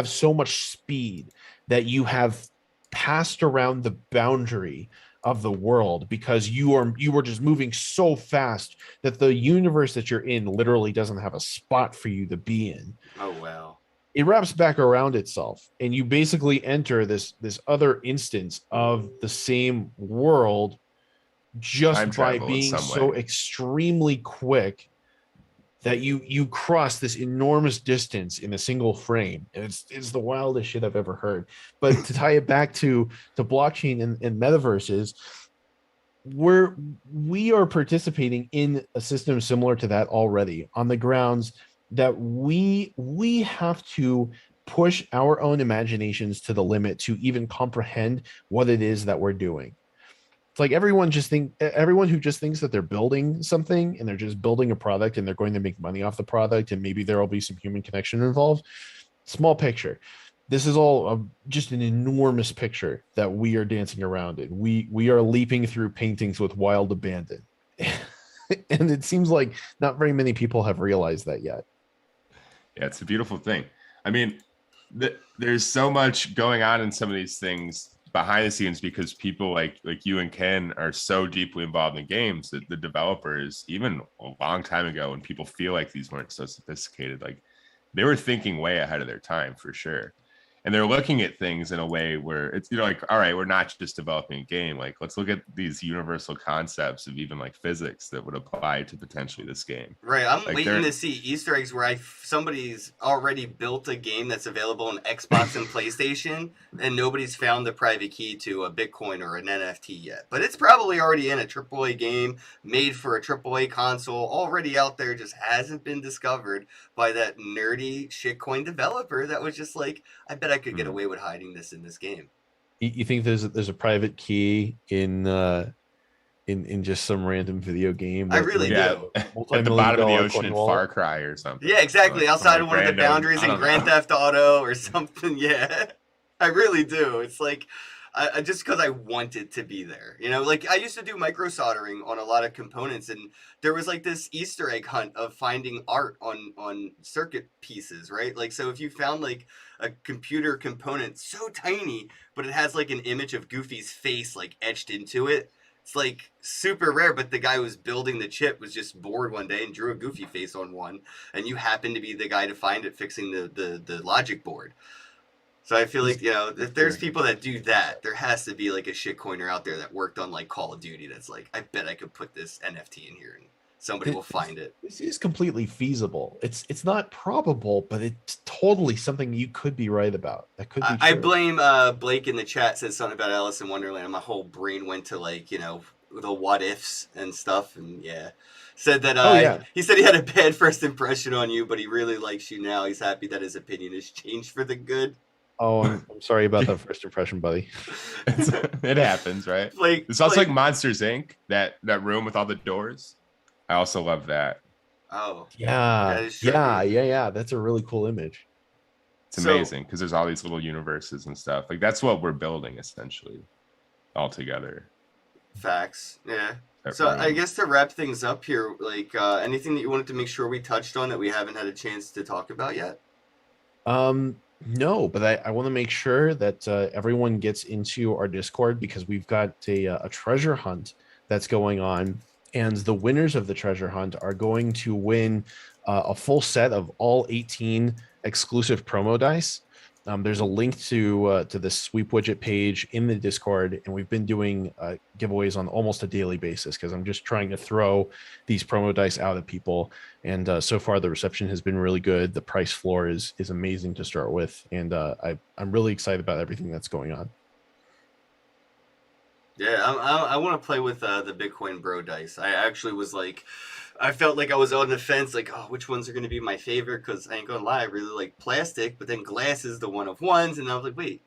so much speed that you have passed around the boundary of the world because you were just moving so fast that the universe that you're in literally doesn't have a spot for you to be in. Oh wow. It wraps back around itself and you basically enter this other instance of the same world just by being so extremely quick that you cross this enormous distance in a single frame. And it's the wildest shit I've ever heard. But to tie it back to blockchain and metaverses, we are participating in a system similar to that already, on the grounds that we have to push our own imaginations to the limit to even comprehend what it is that we're doing. It's like everyone who just thinks that they're building something and they're just building a product and they're going to make money off the product and maybe there will be some human connection involved. Small picture. This is all just an enormous picture that we are dancing around in. We are leaping through paintings with wild abandon. And it seems like not very many people have realized that yet. Yeah, it's a beautiful thing. I mean, there's so much going on in some of these things behind the scenes because people like you and Ken are so deeply involved in games that the developers, even a long time ago when people feel like these weren't so sophisticated, like they were thinking way ahead of their time for sure. And they're looking at things in a way where it's, you know, like, all right, we're not just developing a game. Like, let's look at these universal concepts of even like physics that would apply to potentially this game. Right. I'm Like, waiting to see Easter eggs where somebody's already built a game that's available on Xbox and PlayStation, and nobody's found the private key to a Bitcoin or an NFT yet. But it's probably already in a AAA game made for a AAA console, already out there, just hasn't been discovered by that nerdy shitcoin developer that was just like, I bet I could get away with hiding this in this game. You think there's a private key in just some random video game? I really do. At the bottom of the ocean in Far Cry or something. Yeah, exactly. Like, outside of like one of the boundaries in Grand Theft Auto or something. Yeah, I really do. It's like, I just because I want it to be there. You know, like I used to do micro soldering on a lot of components, and there was like this Easter egg hunt of finding art on circuit pieces, right? Like, so if you found like a computer component so tiny, but it has like an image of Goofy's face like etched into it, it's like super rare. But the guy who was building the chip was just bored one day and drew a Goofy face on one, and you happen to be the guy to find it fixing the logic board. So I feel like, you know, if there's people that do that, there has to be like a shitcoiner out there that worked on like Call of Duty that's like, I bet I could put this NFT in here and somebody will find it. This is completely feasible. It's not probable, but it's totally something you could be right about. That could be true. I blame Blake in the chat said something about Alice in Wonderland, and my whole brain went to like, you know, the what ifs and stuff, and yeah. Said that he said he had a bad first impression on you, but he really likes you now. He's happy that his opinion has changed for the good. Oh, I'm sorry about that first impression, buddy. It happens, right? Like, it's also like Monsters Inc. That room with all the doors. I also love that. Oh, yeah. That's a really cool image. It's amazing because there's all these little universes and stuff. Like that's what we're building essentially, all together. Facts. Yeah. That So room. I guess to wrap things up here, like anything that you wanted to make sure we touched on that we haven't had a chance to talk about yet? No, but I want to make sure that everyone gets into our Discord because we've got a treasure hunt that's going on, and the winners of the treasure hunt are going to win a full set of all 18 exclusive promo dice. There's a link to the sweep widget page in the Discord, and we've been doing giveaways on almost a daily basis because I'm just trying to throw these promo dice out at people. And so far, the reception has been really good. The price floor is amazing to start with, and I'm really excited about everything that's going on. Yeah, I want to play with the Bitcoin Bro dice. I actually was like, I felt like I was on the fence, like, oh, which ones are going to be my favorite? Because I ain't going to lie, I really like plastic, but then glass is the one of ones. And I was like, wait,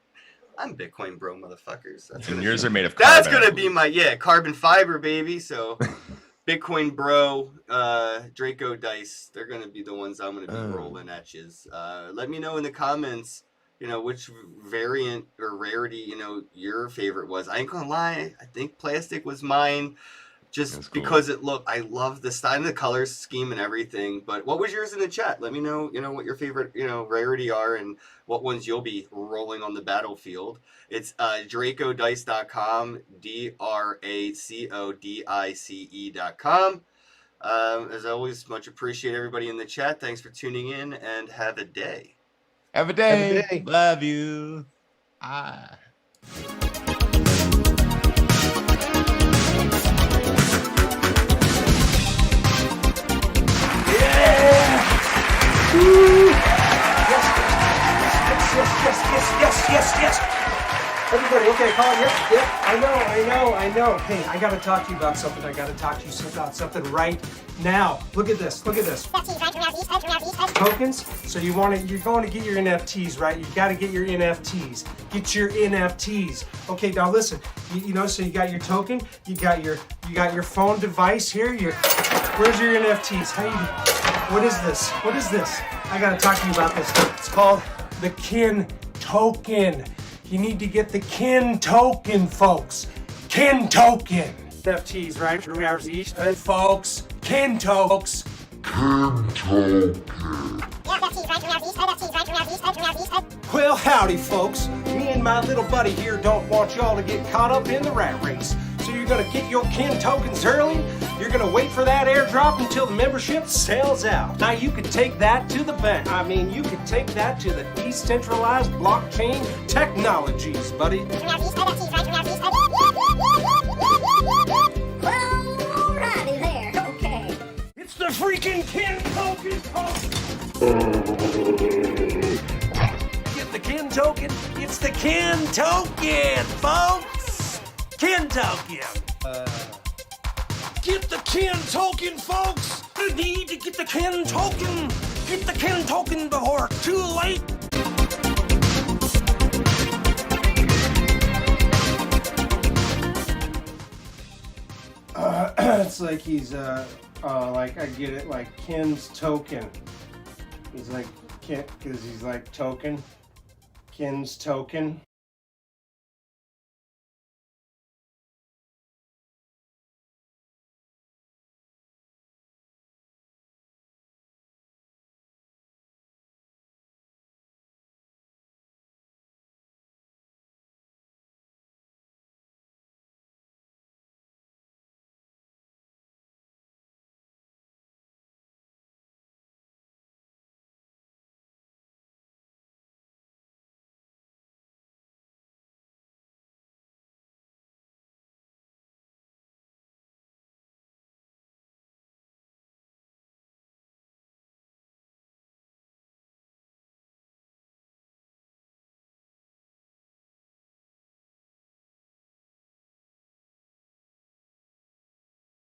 I'm Bitcoin Bro, motherfuckers. And yours are made of carbon. That's going to be my, carbon fiber, baby. So Bitcoin Bro, Draco dice, they're going to be the ones I'm going to be rolling at you. Let me know in the comments, you know, which variant or rarity, you know, your favorite was. I ain't going to lie, I think plastic was mine. Just because I love the style and the color scheme and everything. But what was yours in the chat? Let me know, you know, what your favorite, you know, rarity are and what ones you'll be rolling on the battlefield. It's dracodice.com, dracodice.com. As always, much appreciate everybody in the chat. Thanks for tuning in and have a day. Have a day. Love you. Yes. Everybody, okay, call it. Yep, I know. Hey, I gotta talk to you about something. I gotta talk to you about something right now. Look at this. Tokens. So you're going to get your NFTs, right? You gotta get your NFTs. Get your NFTs. Okay, now listen. So you got your token. You got your phone device here. Where's your NFTs? How you? What is this? I gotta talk to you about this. It's called the Kin token. You need to get the Kin token, folks. Kin token. NFTs, right? 3 hours each. And folks, Kin tokens. Well, howdy, folks. Me and my little buddy here don't want y'all to get caught up in the rat race. So you're gonna get your Kin tokens early. You're gonna wait for that airdrop until the membership sells out. Now you could take that to the bank. I mean, you could take that to the decentralized blockchain technologies, buddy. Alrighty there, okay. It's the freaking Kin token, folks. Get the Kin token. It's the Kin token, folks. Kin token. Get the Kin token, folks! You need to get the Kin token! Get the Kin token before it's too late! It's like he's, like, I get it, like Kin's token. He's like, because he's like token. Kin's token.